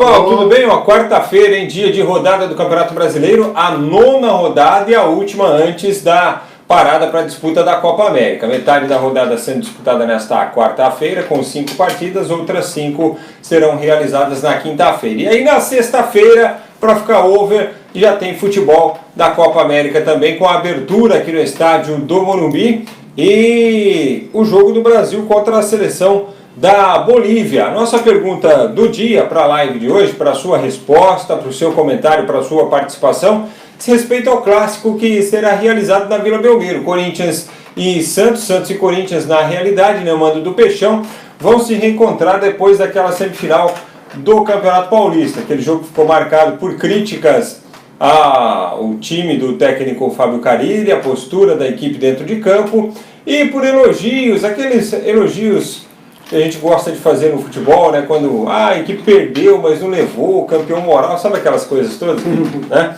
Pessoal, tudo bem? Quarta-feira, em dia de rodada do Campeonato Brasileiro, a 9ª rodada e a última antes da parada para a disputa da Copa América. Metade da rodada sendo disputada nesta quarta-feira, com 5 partidas, outras 5 serão realizadas na quinta-feira. E aí na sexta-feira, para ficar over, já tem futebol da Copa América também, com a abertura aqui no estádio do Morumbi e o jogo do Brasil contra a seleção da Bolívia. A nossa pergunta do dia para a live de hoje, para a sua resposta, para o seu comentário, para a sua participação, diz respeito ao clássico que será realizado na Vila Belmiro. Corinthians e Santos e Corinthians, na realidade, no mando do Peixão, vão se reencontrar depois daquela semifinal do Campeonato Paulista. Aquele jogo que ficou marcado por críticas ao time do técnico Fábio Carille, a postura da equipe dentro de campo, e por elogios, aqueles elogios que a gente gosta de fazer no futebol, né? Quando a equipe perdeu, mas não levou, o campeão moral, sabe aquelas coisas todas? Né?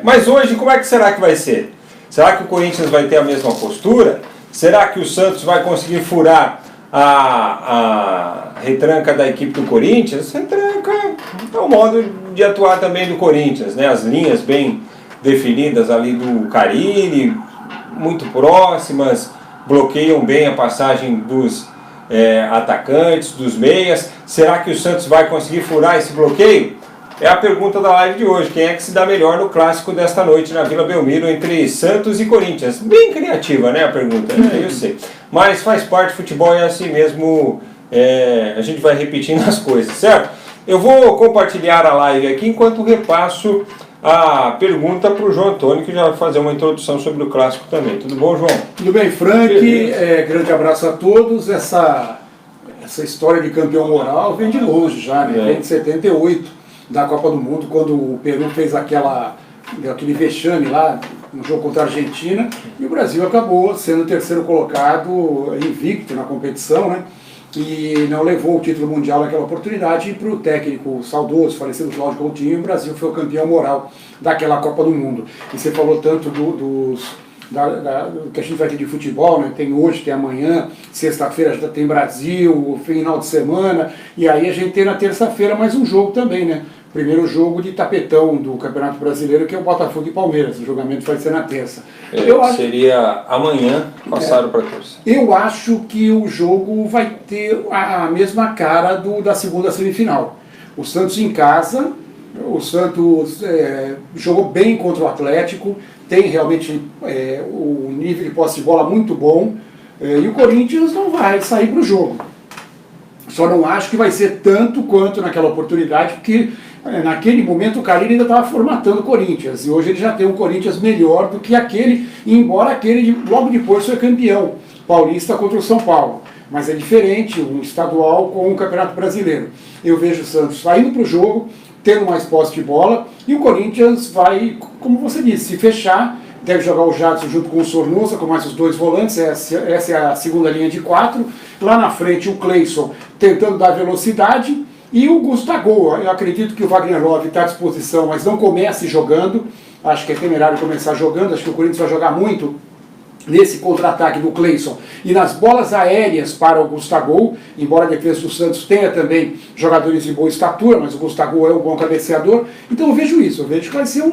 Mas hoje, como é que será que vai ser? Será que o Corinthians vai ter a mesma postura? Será que o Santos vai conseguir furar a retranca da equipe do Corinthians? Retranca é o modo de atuar também do Corinthians, né? As linhas bem definidas ali do Carille, muito próximas, bloqueiam bem a passagem dos atacantes, dos meias. Será que o Santos vai conseguir furar esse bloqueio? É a pergunta da live de hoje. Quem é que se dá melhor no clássico desta noite na Vila Belmiro entre Santos e Corinthians? Bem criativa, né, a pergunta? Eu sei. Mas faz parte, futebol é assim mesmo, a gente vai repetindo as coisas, certo? Eu vou compartilhar a live aqui enquanto repasso a pergunta para o João Antônio, que já vai fazer uma introdução sobre o clássico também. Tudo bom, João? Tudo bem, Frank. Grande abraço a todos. Essa história de campeão moral vem de longe já, né? Vem de 78, da Copa do Mundo, quando o Peru fez aquele vexame lá no jogo contra a Argentina, e o Brasil acabou sendo o terceiro colocado, invicto na competição, né? E não levou o título mundial naquela oportunidade, e para o técnico saudoso, falecido Cláudio Coutinho, o Brasil foi o campeão moral daquela Copa do Mundo. E você falou tanto do que a gente vai ter de futebol, né? Tem hoje, tem amanhã, sexta-feira já tem Brasil, final de semana, e aí a gente tem na terça-feira mais um jogo também, né? Primeiro jogo de tapetão do Campeonato Brasileiro, que é o Botafogo e Palmeiras. O julgamento vai ser na terça. Seria amanhã, passaram para terça. Eu acho que o jogo vai ter a mesma cara da segunda semifinal. O Santos em casa, o Santos jogou bem contra o Atlético, tem realmente o nível de posse de bola muito bom, e o Corinthians não vai sair para o jogo. Só não acho que vai ser tanto quanto naquela oportunidade, porque naquele momento o Carille ainda estava formatando o Corinthians, e hoje ele já tem um Corinthians melhor do que aquele, embora aquele logo depois foi campeão paulista contra o São Paulo. Mas é diferente um estadual com o Campeonato Brasileiro. Eu vejo o Santos saindo para o jogo, tendo mais posse de bola, e o Corinthians vai, como você disse, se fechar. Deve jogar o Jadson junto com o Sornosa, com mais os dois volantes, essa é a segunda linha de 4. Lá na frente o Cleison tentando dar velocidade, e o Gustavo. Eu acredito que o Wagner Love está à disposição, mas não comece jogando. Acho que é temerário começar jogando, acho que o Corinthians vai jogar muito nesse contra-ataque do Cleison e nas bolas aéreas para o Gustavo, embora a defesa do Santos tenha também jogadores de boa estatura, mas o Gustavo é um bom cabeceador. Então eu vejo isso, eu vejo que vai ser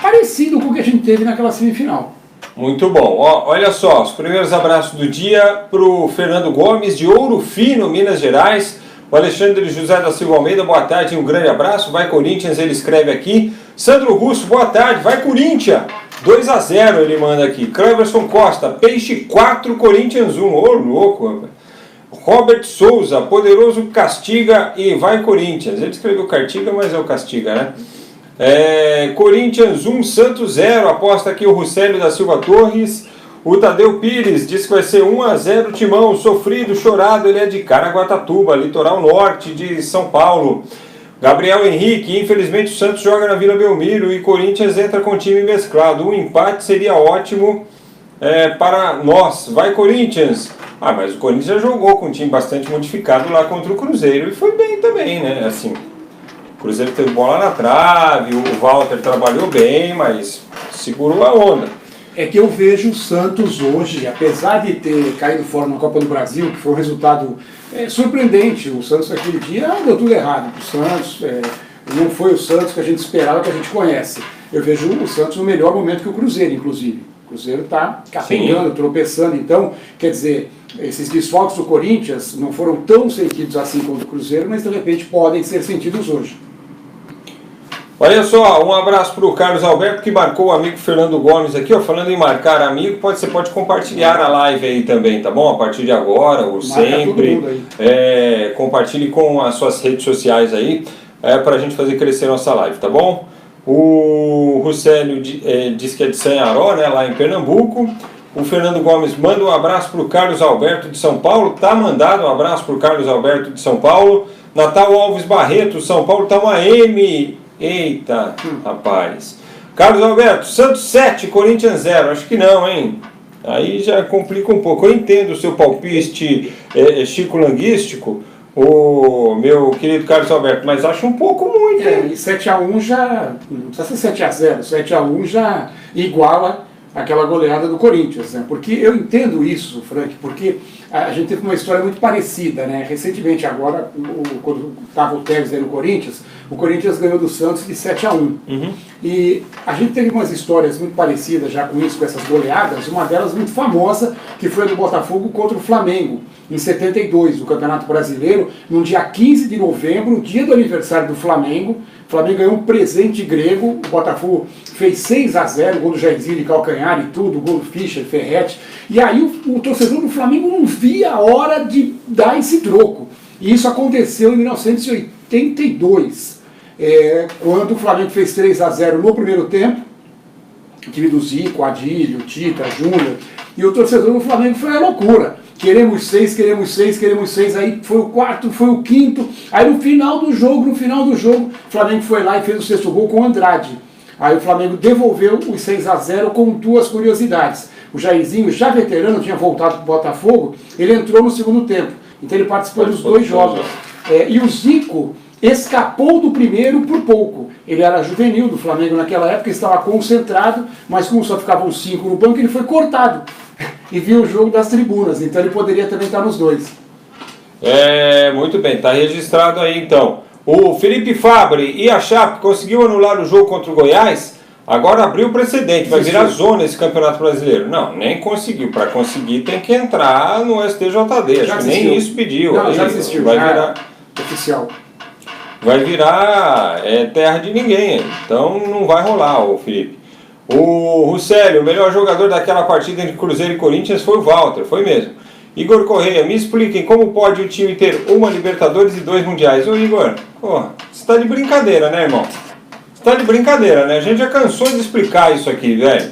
parecido com o que a gente teve naquela semifinal. Muito bom. Olha só, os primeiros abraços do dia para o Fernando Gomes, de Ouro Fino, Minas Gerais. O Alexandre José da Silva Almeida, boa tarde, um grande abraço. Vai Corinthians, ele escreve aqui. Sandro Russo, boa tarde, vai Corinthians. 2-0 ele manda aqui. Cleverson Costa, Peixe 4, Corinthians 1. Ô, louco, rapaz. Robert Souza, poderoso castiga e vai Corinthians. Ele escreveu Cartiga, mas é o castiga, né? Corinthians 1, Santos 0. Aposta aqui o Ruscélio da Silva Torres. O Tadeu Pires diz que vai ser 1-0 Timão. Sofrido, chorado, ele é de Caraguatatuba, litoral norte de São Paulo. Gabriel Henrique, infelizmente o Santos joga na Vila Belmiro e Corinthians entra com time mesclado. Um empate seria ótimo para nós. Vai Corinthians! Mas o Corinthians já jogou com um time bastante modificado lá contra o Cruzeiro e foi bem também, né? Assim, o Cruzeiro teve bola na trave, o Walter trabalhou bem, mas segurou a onda. É que eu vejo o Santos hoje, apesar de ter caído fora na Copa do Brasil, que foi um resultado surpreendente, o Santos naquele dia deu tudo errado. O Santos não foi o Santos que a gente esperava, que a gente conhece. Eu vejo o Santos no melhor momento que o Cruzeiro, inclusive. O Cruzeiro está capengando, tropeçando. Então, quer dizer, esses desfalques do Corinthians não foram tão sentidos assim como o Cruzeiro, mas de repente podem ser sentidos hoje. Olha só, um abraço para o Carlos Alberto, que marcou o amigo Fernando Gomes aqui, ó, falando em marcar amigo, você pode compartilhar a live aí também, tá bom? A partir de agora, ou sempre, compartilhe com as suas redes sociais aí, para a gente fazer crescer nossa live, tá bom? O Ruscélio diz que é de Sanharó, né, lá em Pernambuco. O Fernando Gomes manda um abraço para o Carlos Alberto de São Paulo, tá mandado um abraço para o Carlos Alberto de São Paulo. Natal Alves Barreto, São Paulo tá uma M. Eita, rapaz. Carlos Alberto, Santos 7, Corinthians 0. Acho que não, hein? Aí já complica um pouco. Eu entendo o seu palpite chico-languístico, o meu querido Carlos Alberto, mas acho um pouco muito, hein? E 7-1 já, não precisa ser 7-0, 7-1 já iguala aquela goleada do Corinthians, né? Porque eu entendo isso, Frank, porque a gente teve uma história muito parecida, né? Recentemente agora, quando estava o Tevez aí no Corinthians, o Corinthians ganhou do Santos de 7-1. Uhum. E a gente teve umas histórias muito parecidas já com isso, com essas goleadas, uma delas muito famosa, que foi a do Botafogo contra o Flamengo, em 72, no Campeonato Brasileiro, no dia 15 de novembro, dia do aniversário do Flamengo. O Flamengo ganhou um presente grego, o Botafogo fez 6-0, gol do Jairzinho de calcanhar e tudo, gol do Fischer, Ferretti. E aí o torcedor do Flamengo não via a hora de dar esse troco. E isso aconteceu em 1982, quando o Flamengo fez 3-0 no primeiro tempo, o time do Zico, Adílio, Tita, Júnior, e o torcedor do Flamengo foi a loucura. Queremos 6, queremos 6, queremos 6, aí foi o quarto, foi o quinto, aí no final do jogo, o Flamengo foi lá e fez o sexto gol com o Andrade. Aí o Flamengo devolveu os 6-0 com duas curiosidades. O Jairzinho, já veterano, tinha voltado para o Botafogo, ele entrou no segundo tempo, então ele participou dos dois jogos. E o Zico escapou do primeiro por pouco. Ele era juvenil do Flamengo naquela época, estava concentrado, mas como só ficavam 5 no banco, ele foi cortado e viu o jogo das tribunas, então ele poderia também estar nos dois. Muito bem, está registrado aí então. O Felipe Fabre e a Chape conseguiu anular o jogo contra o Goiás, agora abriu o precedente, vai virar zona esse Campeonato Brasileiro. Não, nem conseguiu, para conseguir tem que entrar no STJD, acho que nem isso pediu. Não, já existiu, vai virar oficial. Vai virar terra de ninguém, então não vai rolar, o Felipe. O Ruscélio, o melhor jogador daquela partida entre Cruzeiro e Corinthians foi o Walter, foi mesmo. Igor Correia, me expliquem como pode o time ter uma Libertadores e 2 Mundiais. Ô Igor, você está de brincadeira, né, irmão? Você está de brincadeira, né? A gente já cansou de explicar isso aqui, velho.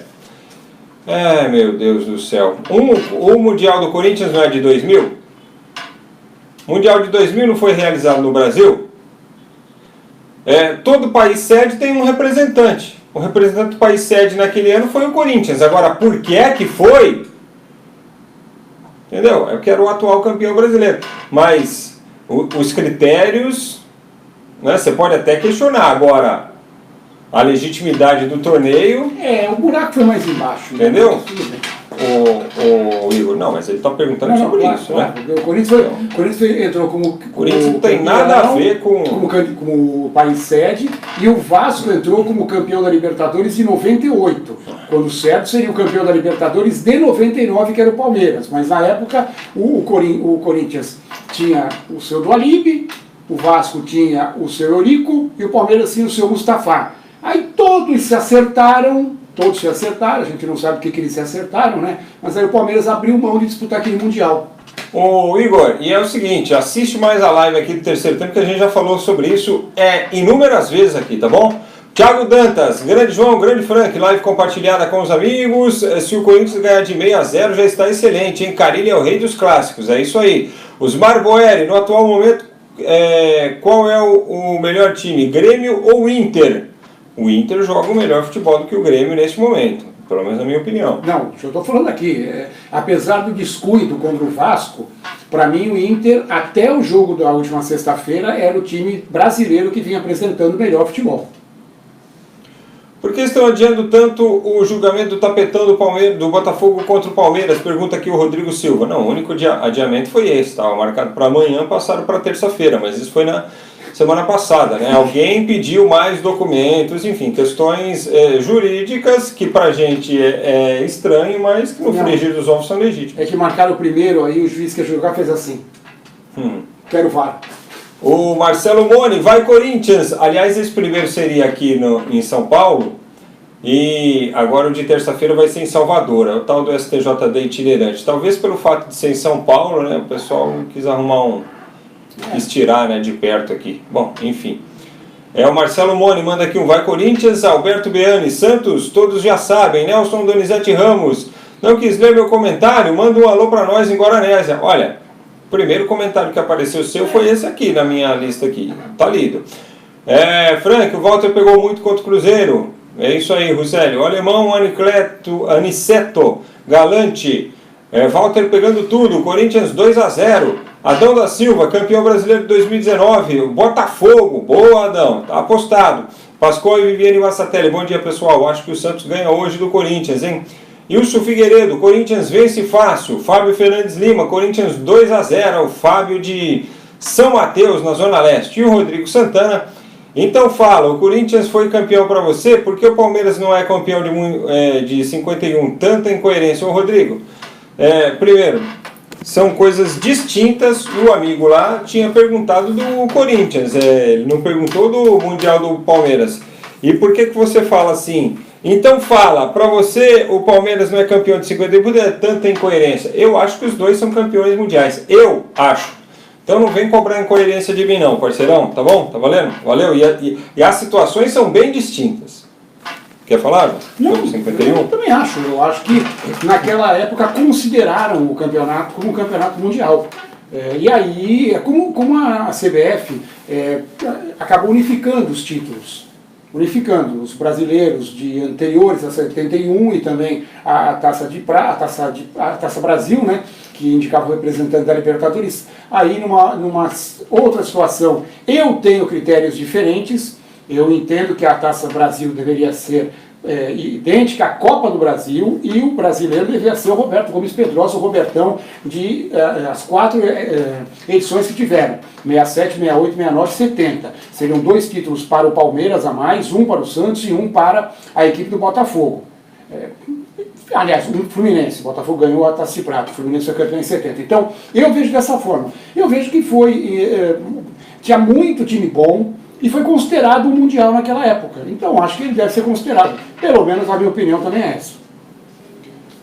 Meu Deus do céu. O Mundial do Corinthians não é de 2000? O Mundial de 2000 não foi realizado no Brasil? Todo país sede tem um representante. O representante do país sede naquele ano foi o Corinthians. Agora, por que é que foi? Entendeu? Eu quero o atual campeão brasileiro. Mas os critérios, né, você pode até questionar. Agora, a legitimidade do torneio... o buraco foi mais embaixo. Entendeu? Né? O Igor, não, mas ele está perguntando sobre isso, claro. Né? O Corinthians entrou como... O Corinthians não tem nada a ver com... Como país sede, e o Vasco entrou como campeão da Libertadores em 98, quando o certo seria o campeão da Libertadores de 99, que era o Palmeiras. Mas na época o Corinthians tinha o seu Dualib, o Vasco tinha o seu Eurico e o Palmeiras tinha o seu Mustafa. Aí todos se acertaram, a gente não sabe o que eles se acertaram, né? Mas aí o Palmeiras abriu mão de disputar aquele Mundial. Ô Igor, e é o seguinte, assiste mais a live aqui do terceiro tempo, que a gente já falou sobre isso inúmeras vezes aqui, tá bom? Thiago Dantas, grande João, grande Frank, live compartilhada com os amigos. Se o Corinthians ganhar de 6-0 já está excelente, hein? Carille é o rei dos clássicos, é isso aí. Osmar Boeri, no atual momento, qual é o melhor time, Grêmio ou Inter? O Inter joga o melhor futebol do que o Grêmio nesse momento, pelo menos na minha opinião. Não, eu estou falando aqui, apesar do descuido contra o Vasco, para mim o Inter, até o jogo da última sexta-feira, era o time brasileiro que vinha apresentando o melhor futebol. Por que estão adiando tanto o julgamento do tapetão do Botafogo contra o Palmeiras? Pergunta aqui o Rodrigo Silva. Não, o único adiamento foi esse, estava marcado para amanhã, passaram para terça-feira, mas isso foi na semana passada, né? Alguém pediu mais documentos, enfim, questões jurídicas que pra gente é estranho, mas que no frigir dos ovos são legítimos. É que marcaram o primeiro, aí o juiz que ia jogar fez assim. Quero VAR. O Marcelo Moni, vai Corinthians! Aliás, esse primeiro seria aqui em São Paulo, e agora o de terça-feira vai ser em Salvador, é o tal do STJD itinerante. Talvez pelo fato de ser em São Paulo, né, o pessoal quis arrumar estirar, né, de perto aqui. Bom, enfim. O Marcelo Moni manda aqui vai Corinthians, Alberto Beani, Santos, todos já sabem, Nelson Donizete Ramos, não quis ler meu comentário, manda um alô pra nós em Guaranésia. Olha, o primeiro comentário que apareceu seu foi esse aqui na minha lista aqui, tá lido. Frank, o Walter pegou muito contra o Cruzeiro, é isso aí, Rusélio. O alemão Aniceto, Galante, Walter pegando tudo, Corinthians 2-0. Adão da Silva, campeão brasileiro de 2019, Botafogo, boa Adão, tá apostado. Pascoal e Viviane Massatelli, bom dia pessoal, acho que o Santos ganha hoje do Corinthians, hein? Wilson Figueiredo, Corinthians vence fácil. Fábio Fernandes Lima, Corinthians 2-0, o Fábio de São Mateus, na Zona Leste. E o Rodrigo Santana, então fala, o Corinthians foi campeão para você, por que o Palmeiras não é campeão de 51? Tanta incoerência. Ô Rodrigo, primeiro, são coisas distintas. O amigo lá tinha perguntado do Corinthians, ele não perguntou do Mundial do Palmeiras. E por que você fala assim? Então fala, para você o Palmeiras não é campeão de 51, por que é tanta incoerência? Eu acho que os dois são campeões mundiais, eu acho. Então não vem cobrar incoerência de mim não, parceirão, tá bom? Tá valendo? Valeu? E as situações são bem distintas. Quer falar? Não, sobre 51? eu também acho. Eu acho que naquela época consideraram o campeonato como um campeonato mundial. E aí, como a CBF acabou unificando os títulos. Unificando os brasileiros de anteriores a 71 e também a Taça Brasil, né, que indicava o representante da Libertadores. Aí numa outra situação, eu tenho critérios diferentes. Eu entendo que a Taça Brasil deveria ser idêntica à Copa do Brasil e o brasileiro deveria ser o Roberto Gomes Pedrosa, o Robertão, as 4 edições que tiveram, 67, 68, 69 e 70. Seriam 2 títulos para o Palmeiras a mais, um para o Santos e um para a equipe do Botafogo. Aliás, o Fluminense, o Botafogo ganhou a Taça de Prata, o Fluminense foi campeão em 70. Então, eu vejo dessa forma. Eu vejo que tinha muito time bom, e foi considerado um mundial naquela época. Então acho que ele deve ser considerado. Pelo menos a minha opinião também é essa.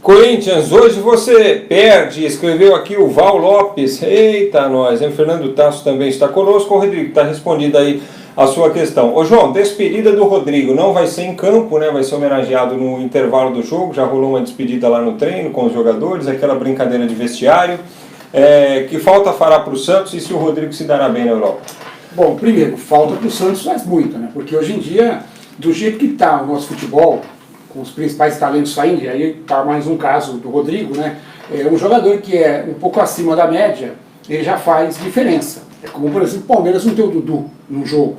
Corinthians, hoje você perde, escreveu aqui o Val Lopes. Eita nós, hein? Fernando Tasso também está conosco. O Rodrigo, está respondida aí a sua questão. Ô João, despedida do Rodrigo, não vai ser em campo, né? Vai ser homenageado no intervalo do jogo. Já rolou uma despedida lá no treino com os jogadores, aquela brincadeira de vestiário. Que falta fará para o Santos e se o Rodrigo se dará bem na Europa? Bom, primeiro, falta para o Santos faz muito, né? Porque hoje em dia, do jeito que está o nosso futebol, com os principais talentos saindo, e aí está mais um caso do Rodrigo, né? Um jogador que é um pouco acima da média, ele já faz diferença. É como, por exemplo, o Palmeiras não tem o Dudu num jogo.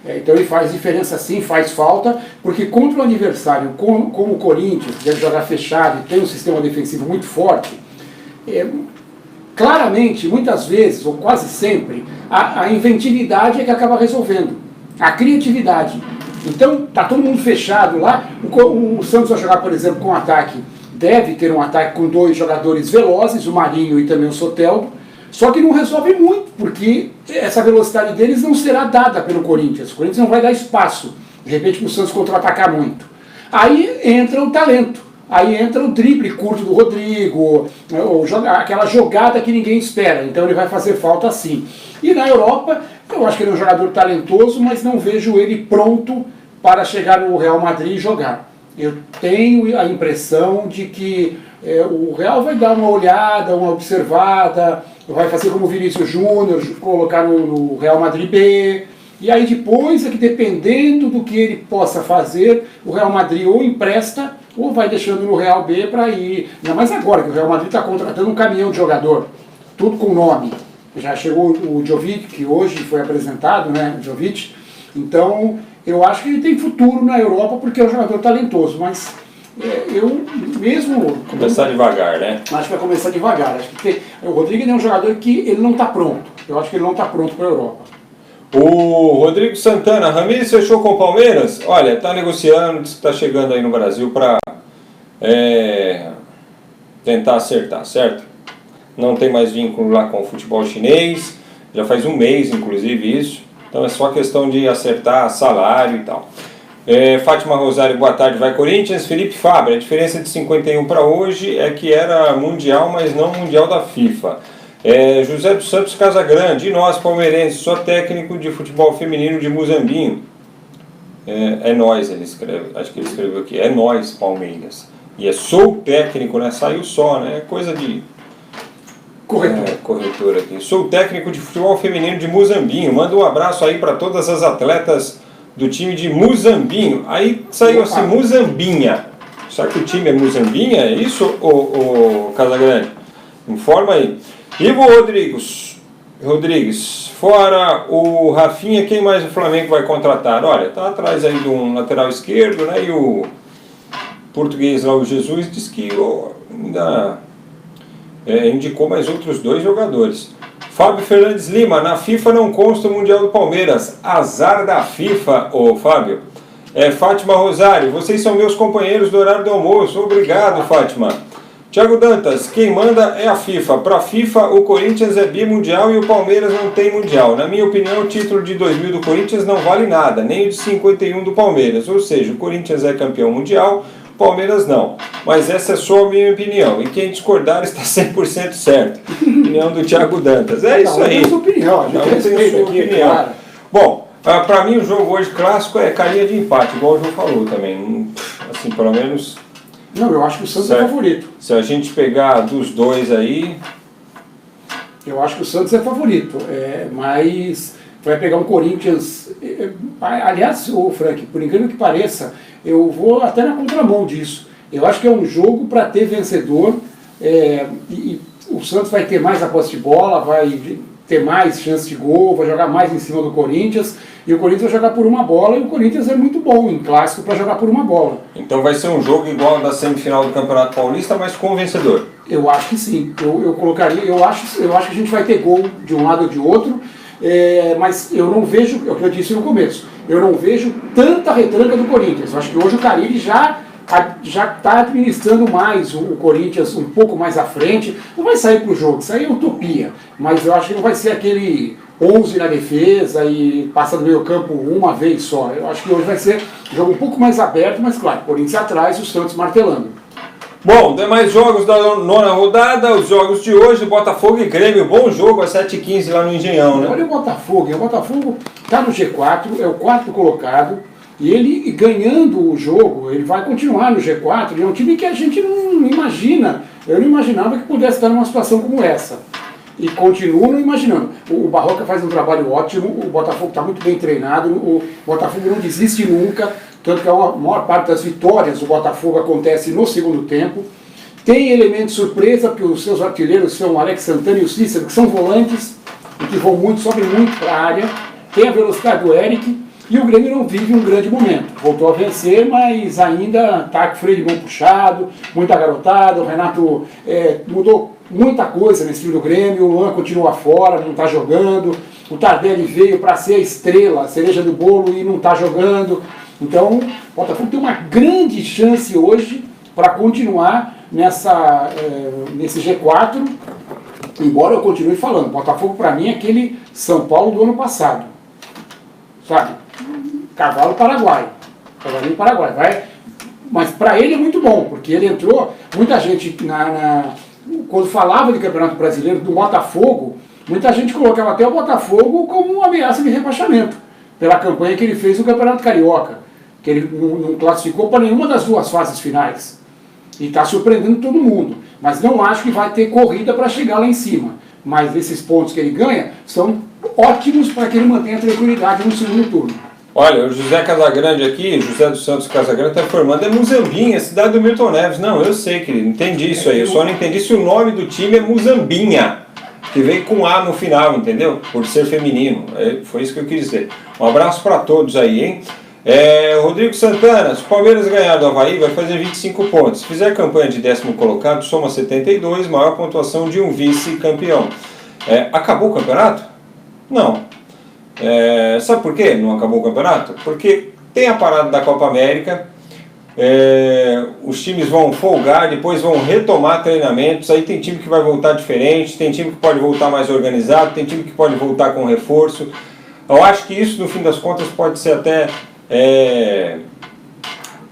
Então ele faz diferença sim, faz falta, porque contra o adversário, como o Corinthians, deve jogar fechado e tem um sistema defensivo muito forte, claramente, muitas vezes, ou quase sempre, a inventividade é que acaba resolvendo. A criatividade. Então, está todo mundo fechado lá. O Santos vai jogar, por exemplo, com ataque. Deve ter um ataque com 2 jogadores velozes, o Marinho e também o Soteldo. Só que não resolve muito, porque essa velocidade deles não será dada pelo Corinthians. O Corinthians não vai dar espaço, de repente, para o Santos contra-atacar muito. Aí entra o talento. Aí entra o drible curto do Rodrigo, aquela jogada que ninguém espera. Então ele vai fazer falta sim. E na Europa, eu acho que ele é um jogador talentoso, mas não vejo ele pronto para chegar no Real Madrid e jogar. Eu tenho a impressão de que o Real vai dar uma olhada, uma observada, vai fazer como o Vinícius Júnior, colocar no Real Madrid B. E aí depois é que, dependendo do que ele possa fazer, o Real Madrid ou empresta ou vai deixando no Real B para ir. Ainda mais agora que o Real Madrid está contratando um caminhão de jogador, tudo com nome. Já chegou o Jovic, que hoje foi apresentado, né, o Jovic, Então, eu acho que ele tem futuro na Europa porque é um jogador talentoso, mas eu mesmo... Começar devagar, né? Acho que vai começar devagar. Acho que o Rodrigo é um jogador que ele não está pronto. Eu acho que ele não está pronto para a Europa. O Rodrigo Santana, Ramires fechou com o Palmeiras? Olha, está negociando, está chegando aí no Brasil para tentar acertar, certo? Não tem mais vínculo lá com o futebol chinês, já faz um mês inclusive isso, então é só questão de acertar salário e tal. Fátima Rosário, boa tarde, vai Corinthians. Felipe Fabra, a diferença de 51 para hoje é que era mundial, mas não mundial da FIFA. José dos Santos Casagrande, e nós palmeirenses, sou técnico de futebol feminino de Muzambinho. Nós, ele escreve, acho que ele escreveu aqui, é nós Palmeiras. E sou técnico, né? Saiu só, né? Coisa de... Corretor aqui. Sou técnico de futebol feminino de Muzambinho. Manda um abraço aí para todas as atletas do time de Muzambinho. Aí saiu assim, Muzambinha. Será que o time é Muzambinha? É isso, o Casagrande? Informa aí. Ivo Rodrigues, fora o Rafinha, quem mais o Flamengo vai contratar? Olha, tá atrás aí de um lateral esquerdo, né? E o português lá, o Jesus, disse que ainda indicou mais outros 2 jogadores. Fábio Fernandes Lima, na FIFA não consta o Mundial do Palmeiras. Azar da FIFA, ô Fábio. Fátima Rosário, vocês são meus companheiros do horário do almoço. Obrigado, Fátima. Tiago Dantas, quem manda é a FIFA. Para a FIFA, o Corinthians é bimundial e o Palmeiras não tem mundial. Na minha opinião, o título de 2000 do Corinthians não vale nada, nem o de 51 do Palmeiras. Ou seja, o Corinthians é campeão mundial, o Palmeiras não. Mas essa é só a minha opinião. E quem discordar está 100% certo. Opinião do Tiago Dantas. É isso aí. Não, tem a sua opinião. A gente respeita aqui, claro. Bom, para mim o jogo hoje clássico é carinha de empate, igual o João falou também. Assim, pelo menos... Não, eu acho que o Santos é favorito. Se a gente pegar dos 2 aí... Eu acho que o Santos é favorito, mas vai pegar um Corinthians... Aliás, Frank, por incrível que pareça, eu vou até na contramão disso. Eu acho que é um jogo para ter vencedor, e o Santos vai ter mais a posse de bola, vai ter mais chance de gol, vai jogar mais em cima do Corinthians, e o Corinthians vai jogar por uma bola, e o Corinthians é muito bom em clássico para jogar por uma bola. Então vai ser um jogo igual ao da semifinal do Campeonato Paulista, mas com o vencedor. Eu acho que sim, eu colocaria, eu acho que a gente vai ter gol de um lado ou de outro, mas eu não vejo, é o que eu disse no começo, eu não vejo tanta retranca do Corinthians. Eu acho que hoje o Carille já está administrando mais o Corinthians um pouco mais à frente. Não vai sair para o jogo, isso aí é utopia, mas eu acho que não vai ser aquele 11 na defesa e passa do meio campo uma vez só. Eu acho que hoje vai ser um jogo um pouco mais aberto, mas claro, o Corinthians atrás e o Santos martelando. Bom, demais jogos da 9ª rodada, os jogos de hoje, Botafogo e Grêmio, bom jogo às 7h15 lá no Engenhão, né? Olha o Botafogo está no G4, é o 4º colocado, e ele ganhando o jogo, ele vai continuar no G4, ele é um time que a gente não imagina, eu não imaginava que pudesse estar numa situação como essa. E continuo não imaginando. O Barroca faz um trabalho ótimo, o Botafogo está muito bem treinado, o Botafogo não desiste nunca, tanto que a maior parte das vitórias do Botafogo acontece no segundo tempo. Tem elemento surpresa, porque os seus artilheiros são o Alex Santana e o Cícero, que são volantes, e que vão muito, sobem muito para a área. Tem a velocidade do Eric, e o Grêmio não vive um grande momento. Voltou a vencer, mas ainda está com o freio de mão puxado, muita garotada, o Renato mudou muita coisa nesse time do Grêmio, o Luan continua fora, não está jogando, o Tardelli veio para ser a estrela, a cereja do bolo e não está jogando. Então, o Botafogo tem uma grande chance hoje para continuar nesse G4, embora eu continue falando, Botafogo para mim é aquele São Paulo do ano passado, sabe? Cavalo paraguaio, cavalinho paraguaio, mas para ele é muito bom, porque ele entrou, muita gente quando falava de Campeonato Brasileiro, do Botafogo, muita gente colocava até o Botafogo como uma ameaça de rebaixamento, pela campanha que ele fez no Campeonato Carioca, que ele não classificou para nenhuma das 2 fases finais. E está surpreendendo todo mundo. Mas não acho que vai ter corrida para chegar lá em cima. Mas esses pontos que ele ganha são ótimos para que ele mantenha a tranquilidade no segundo turno. Olha, o José Casagrande aqui, José dos Santos Casagrande, está informando, é Muzambinha, cidade do Milton Neves. Não, eu sei, querido, entendi isso aí. Eu só não entendi se o nome do time é Muzambinha. que veio com A no final, entendeu? Por ser feminino, foi isso que eu quis dizer. Um abraço para todos aí, hein? Rodrigo Santana, se o Palmeiras ganhar do Avaí, vai fazer 25 pontos. Se fizer campanha de 10º colocado, soma 72, maior pontuação de um vice-campeão. Acabou o campeonato? Não. Sabe por quê não acabou o campeonato? Porque tem a parada da Copa América, os times vão folgar, depois vão retomar treinamentos, aí tem time que vai voltar diferente, tem time que pode voltar mais organizado, tem time que pode voltar com reforço. Eu acho que isso, no fim das contas, pode ser até,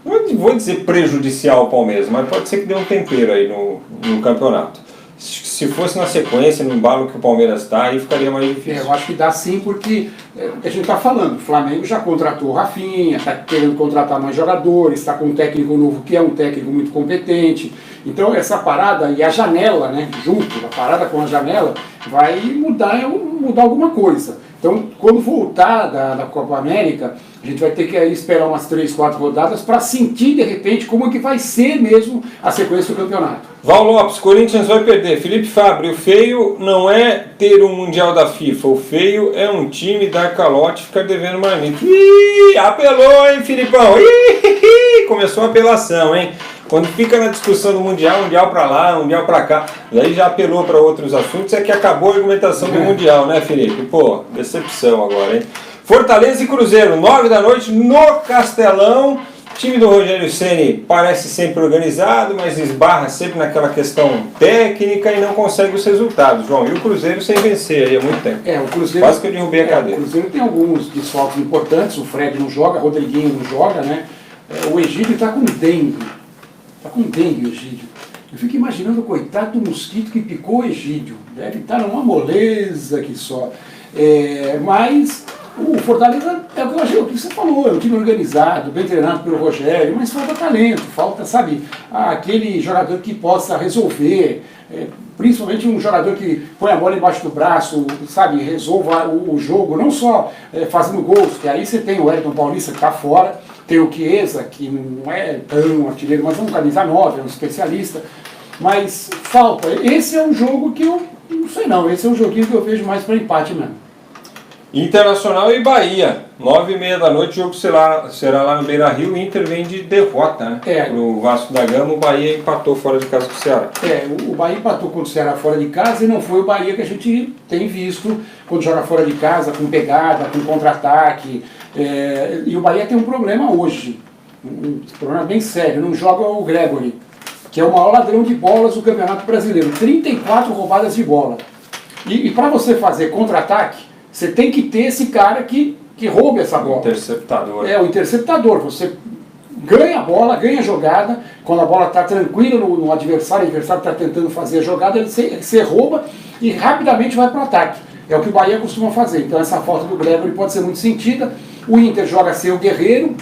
não vou dizer prejudicial ao Palmeiras, mas pode ser que dê um tempero aí no campeonato. Se fosse na sequência, no embalo que o Palmeiras está, aí ficaria mais difícil. Eu acho que dá sim, porque a gente está falando, o Flamengo já contratou o Rafinha, está querendo contratar mais jogadores, está com um técnico novo que é um técnico muito competente. Então essa parada e a janela, né, junto, a parada com a janela, vai mudar alguma coisa. Então, quando voltar da Copa América, a gente vai ter que esperar umas 3, 4 rodadas para sentir, de repente, como é que vai ser mesmo a sequência do campeonato. Val Lopes, Corinthians vai perder. Felipe Fabri, o feio não é ter um Mundial da FIFA, o feio é um time dar calote e ficar devendo marmita. Ih, apelou, hein, Filipão? Ih, começou a apelação, hein? Quando fica na discussão do Mundial pra lá, Mundial pra cá, daí já apelou para outros assuntos, é que acabou a argumentação do Mundial, né, Felipe? Pô, decepção agora, hein? Fortaleza e Cruzeiro, 9 da noite no Castelão. O time do Rogério Ceni parece sempre organizado, mas esbarra sempre naquela questão técnica e não consegue os resultados, João. E o Cruzeiro sem vencer aí há muito tempo. O Cruzeiro, quase que eu derrubei a cadeira. O Cruzeiro tem alguns desfalques importantes, o Fred não joga, o Rodriguinho não joga, né? O Egídio está com dengue. Está com dengue o Egídio. Eu fico imaginando o coitado do mosquito que picou o Egídio. Deve estar numa moleza aqui só. Mas o Fortaleza é o que eu achei, o que você falou, é um time organizado, bem treinado pelo Rogério, mas falta talento, falta, sabe, aquele jogador que possa resolver, principalmente um jogador que põe a bola embaixo do braço, sabe, resolva o jogo, não só fazendo gols, que aí você tem o Wellington Paulista que está fora, tem o Chiesa, que não é tão artilheiro, mas é um camisa 9, é um especialista, mas falta. Esse é um jogo que eu não sei não, esse é um joguinho que eu vejo mais para empate mesmo. Internacional e Bahia, 9h30 da noite, o jogo será lá no Beira-Rio. O Inter vem de derrota, né? Pro Vasco da Gama, o Bahia empatou fora de casa com o Ceará. O Bahia empatou com o Ceará fora de casa e não foi o Bahia que a gente tem visto quando joga fora de casa, com pegada, com contra-ataque. E o Bahia tem um problema hoje, um problema bem sério, não joga o Gregory, que é o maior ladrão de bolas do Campeonato Brasileiro, 34 roubadas de bola. E para você fazer contra-ataque, você tem que ter esse cara que roube essa bola. Interceptador. O interceptador. Você ganha a bola, ganha a jogada, quando a bola está tranquila no adversário, o adversário está tentando fazer a jogada, você rouba e rapidamente vai para o ataque. É o que o Bahia costuma fazer. Então essa falta do Gregory pode ser muito sentida. O Inter joga sem o Guerreiro.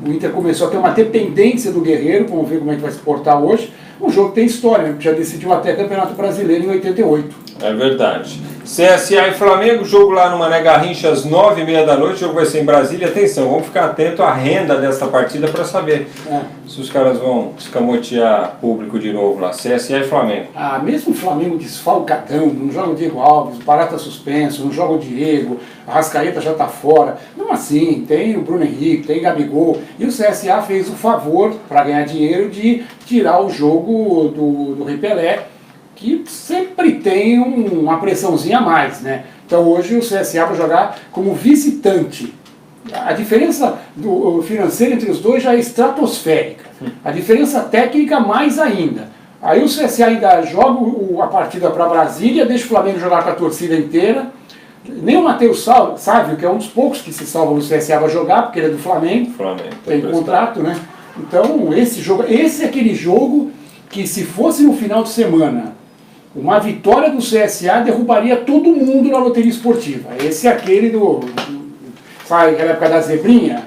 O Inter começou a ter uma dependência do Guerreiro. Vamos ver como é que vai se portar hoje. Um jogo que tem história, né? Já decidiu até Campeonato Brasileiro em 88. É verdade. CSA e Flamengo, jogo lá no Mané Garrincha às 9h30 da noite, o jogo vai ser em Brasília. Atenção, vamos ficar atento à renda dessa partida para saber se os caras vão escamotear público de novo lá. CSA e Flamengo. Mesmo o Flamengo desfalcadão, não joga o Diego Alves, o Pará tá suspenso, não joga o Diego, a Arrascaeta já está fora. Não assim, tem o Bruno Henrique, tem Gabigol. E o CSA fez o favor, para ganhar dinheiro, de tirar o jogo do Ripelé, que sempre tem uma pressãozinha a mais, né? Então hoje o CSA vai jogar como visitante. A diferença financeira entre os dois já é estratosférica. A diferença técnica mais ainda. Aí o CSA ainda joga a partida para Brasília, deixa o Flamengo jogar com a torcida inteira. Nem o Matheus Sávio, que é um dos poucos que se salva no CSA, vai jogar, porque ele é do Flamengo. Tem contrato, né? Então esse é aquele jogo que, se fosse no final de semana, uma vitória do CSA derrubaria todo mundo na loteria esportiva. Esse é aquele sabe aquela época da zebrinha?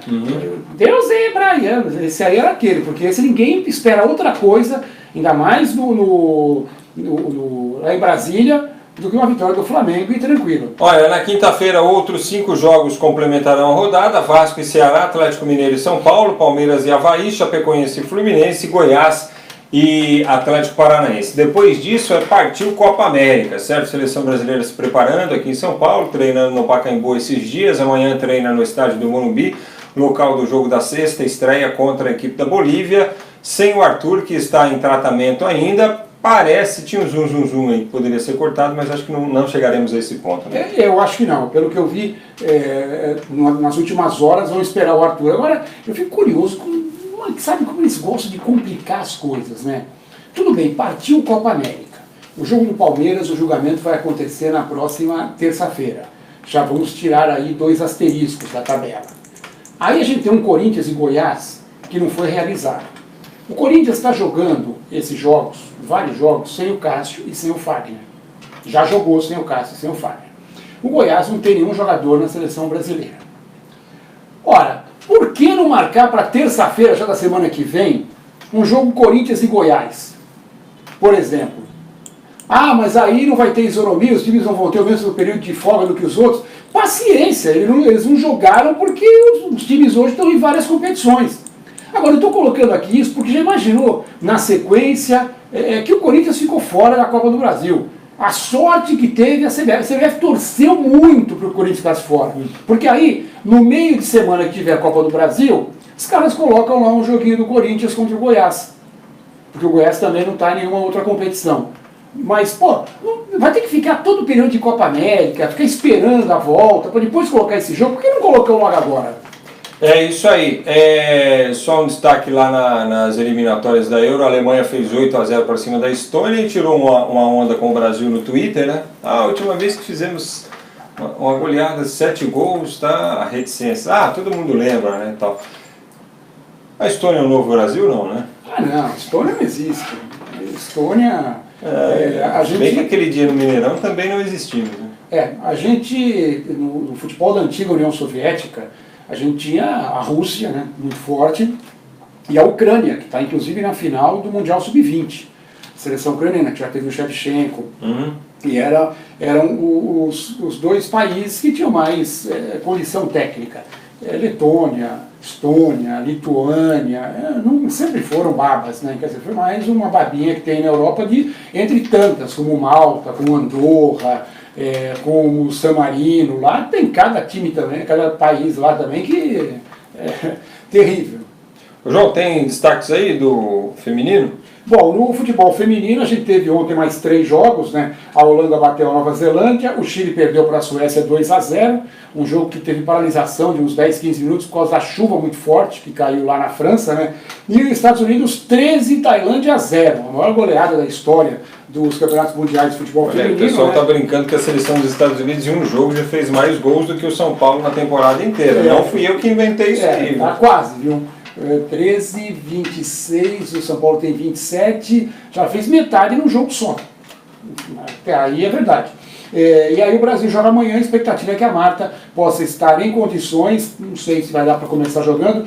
Deu zebra aí, esse aí era aquele, porque esse ninguém espera outra coisa, ainda mais lá em Brasília, do que uma vitória do Flamengo e tranquilo. Olha, na quinta-feira outros 5 jogos complementarão a rodada: Vasco e Ceará, Atlético Mineiro e São Paulo, Palmeiras e Avaí, Chapecoense e Fluminense, Goiás e Atlético Paranaense. Depois disso partiu Copa América, certo? Seleção brasileira se preparando aqui em São Paulo, treinando no Pacaembu esses dias, amanhã treina no estádio do Morumbi, local do jogo da sexta, estreia contra a equipe da Bolívia, sem o Arthur, que está em tratamento ainda. Parece, tinha um zoom aí que poderia ser cortado, mas acho que não chegaremos a esse ponto. Né? Eu acho que não. Pelo que eu vi, nas últimas horas vão esperar o Arthur. Agora, eu fico curioso, sabe como eles gostam de complicar as coisas, né? Tudo bem, partiu Copa América. O jogo do Palmeiras, o julgamento vai acontecer na próxima terça-feira. Já vamos tirar aí 2 asteriscos da tabela. Aí a gente tem um Corinthians e Goiás que não foi realizado. O Corinthians está jogando esses jogos, vários jogos, sem o Cássio e sem o Fagner. Já jogou sem o Cássio e sem o Fagner. O Goiás não tem nenhum jogador na seleção brasileira. Ora, por que não marcar para terça-feira, já da semana que vem, um jogo Corinthians e Goiás? Por exemplo. Ah, mas aí não vai ter isonomia, os times não vão ter o mesmo período de folga do que os outros. Paciência, eles não jogaram porque os times hoje estão em várias competições. Agora, eu estou colocando aqui isso porque já imaginou, na sequência, que o Corinthians ficou fora da Copa do Brasil. A sorte que teve a CBF. A CBF torceu muito para o Corinthians ficar fora. Porque aí, no meio de semana que tiver a Copa do Brasil, os caras colocam lá um joguinho do Corinthians contra o Goiás. Porque o Goiás também não está em nenhuma outra competição. Mas, pô, vai ter que ficar todo o período de Copa América, ficar esperando a volta, para depois colocar esse jogo. Por que não colocou logo agora? É isso aí. Só um destaque lá nas eliminatórias da Euro. A Alemanha fez 8-0 para cima da Estônia e tirou uma onda com o Brasil no Twitter, né? A última vez que fizemos uma goleada de 7 gols, tá? A reticência. Todo mundo lembra, né? Tal. A Estônia é o novo Brasil, não, né? Não, a Estônia não existe. A Estônia... Bem que aquele dia no Mineirão também não existiu, né? A gente, no futebol da antiga União Soviética, a gente tinha a Rússia, né, muito forte, e a Ucrânia, que está inclusive na final do Mundial Sub-20. A seleção ucraniana, que já teve o Shevchenko. E eram os 2 países que tinham mais condição técnica. Letônia, Estônia, Lituânia, não sempre foram babas, né? Quer dizer, foi mais uma babinha que tem na Europa, entre tantas, como Malta, como Andorra, como San Marino, lá tem cada time também, cada país lá também que é terrível. João, tem destaques aí do feminino? Bom, no futebol feminino a gente teve ontem mais 3 jogos, né? A Holanda bateu a Nova Zelândia, o Chile perdeu para a Suécia 2-0, um jogo que teve paralisação de uns 10, 15 minutos por causa da chuva muito forte que caiu lá na França, né? E os Estados Unidos 13, Tailândia 0, a maior goleada da história dos campeonatos mundiais de futebol feminino. O pessoal está brincando que a seleção dos Estados Unidos em um jogo já fez mais gols do que o São Paulo na temporada inteira. Não fui eu que inventei isso aí. Tá quase, viu? 13, 26, o São Paulo tem 27, já fez metade num jogo só. Aí é verdade. E aí o Brasil joga amanhã, a expectativa é que a Marta possa estar em condições, não sei se vai dar para começar jogando,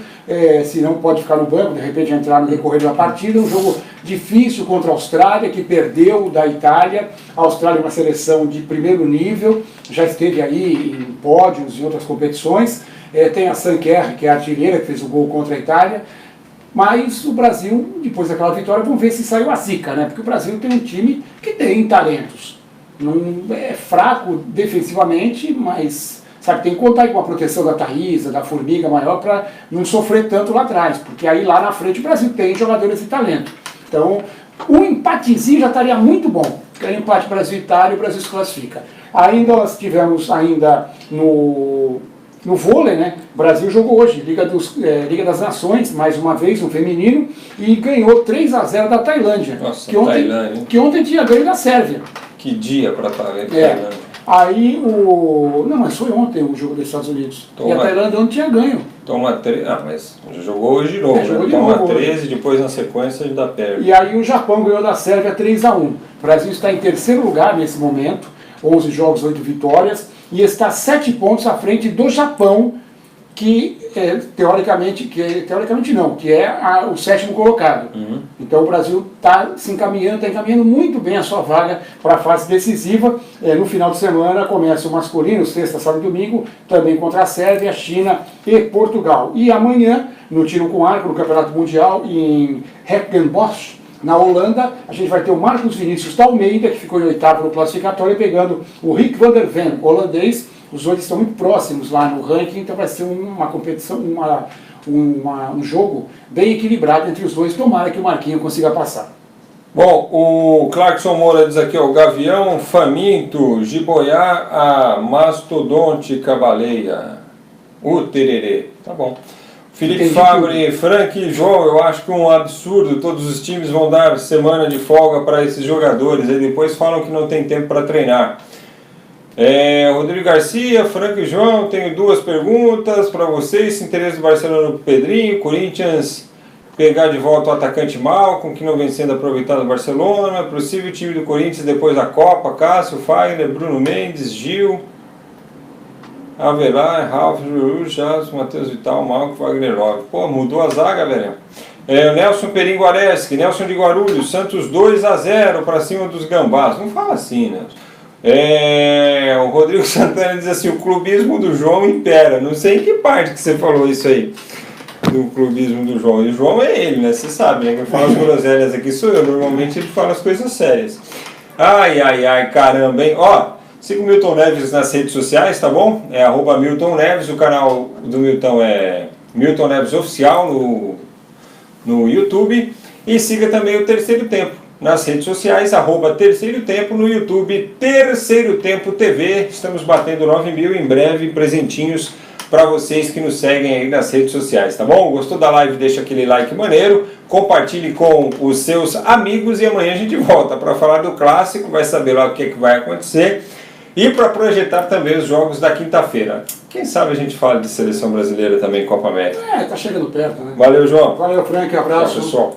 se não pode ficar no banco, de repente entrar no decorrer da partida. Um jogo difícil contra a Austrália, que perdeu da Itália. A Austrália é uma seleção de primeiro nível, já esteve aí em pódios e outras competições. Tem a Sanquer, que é a artilheira, que fez o gol contra a Itália. Mas o Brasil, depois daquela vitória, vamos ver se saiu a zica, né? Porque o Brasil tem um time que tem talentos. Não é fraco defensivamente, mas sabe, tem que contar aí com a proteção da Thaísa, da Formiga maior, para não sofrer tanto lá atrás. Porque aí lá na frente o Brasil tem jogadores de talento. Então, um empatezinho já estaria muito bom. Porque aí empate Brasil-Itália, o Brasil se classifica. Ainda nós tivemos no vôlei, né? O Brasil jogou hoje, Liga das Nações, mais uma vez, no feminino, e ganhou 3-0 da Tailândia. Nossa, Tailândia. Que ontem tinha ganho da Sérvia. Que dia para Tailândia. Aí Não, mas foi ontem o jogo dos Estados Unidos. E a Tailândia ontem tinha ganho. Mas já jogou hoje de novo. Toma 13, depois na sequência ele dá perde. E aí o Japão ganhou da Sérvia 3-1. O Brasil está em terceiro lugar nesse momento, 11 jogos, 8 vitórias. E está 7 pontos à frente do Japão, que teoricamente não, que é o 7º colocado. Então o Brasil está encaminhando muito bem a sua vaga para a fase decisiva. No final de semana começa o masculino, sexta, sábado e domingo, também contra a Sérvia, China e Portugal. E amanhã, no tiro com arco, no Campeonato Mundial, em Herkenbosch, Na Holanda, a gente vai ter o Marcos Vinícius da Almeida, que ficou em oitavo no classificatório, pegando o Rick van der Ven, holandês. Os dois estão muito próximos lá no ranking, então vai ser uma competição, um jogo bem equilibrado entre os dois. Tomara que o Marquinho consiga passar. Bom, o Clarkson Moura diz aqui, ó, o gavião faminto, jiboiá a mastodôntica baleia, o tererê. Tá bom. Felipe Entendi Fabre, tudo. Frank e João, eu acho que é um absurdo, todos os times vão dar semana de folga para esses jogadores, aí depois falam que não tem tempo para treinar. Rodrigo Garcia, Frank e João, tenho duas perguntas para vocês, se interessa do Barcelona no Pedrinho, Corinthians pegar de volta o atacante Malcom, que não vem sendo aproveitado no Barcelona, possível time do Corinthians depois da Copa, Cássio, Fagner, Bruno Mendes, Gil, Avelar, Ralf, Juru, Chaves, Matheus Vital, Malcom, Wagner Love. Pô, mudou a zaga, velho. O Nelson Peringuareschi, Nelson de Guarulhos, Santos 2-0 para cima dos Gambás. Não fala assim, Nelson. O Rodrigo Santana diz assim, o clubismo do João impera. Não sei em que parte que você falou isso aí, do clubismo do João. E o João é ele, né? Você sabe, né? Quem fala as groselhas aqui sou eu. Normalmente ele fala as coisas sérias. Ai, ai, ai, caramba, hein? Ó, siga o Milton Neves nas redes sociais, tá bom? É @Milton Neves, o canal do Milton é Milton Neves Oficial no YouTube. E siga também o Terceiro Tempo nas redes sociais, @Terceiro Tempo, no YouTube, Terceiro Tempo TV. Estamos batendo 9.000 em breve, presentinhos para vocês que nos seguem aí nas redes sociais, tá bom? Gostou da live? Deixa aquele like maneiro, compartilhe com os seus amigos e amanhã a gente volta para falar do clássico, vai saber lá o que vai acontecer e para projetar também os jogos da quinta-feira. Quem sabe a gente fala de seleção brasileira também, Copa América. Tá chegando perto, né? Valeu, João. Valeu, Frank, abraço. Tchau, pessoal.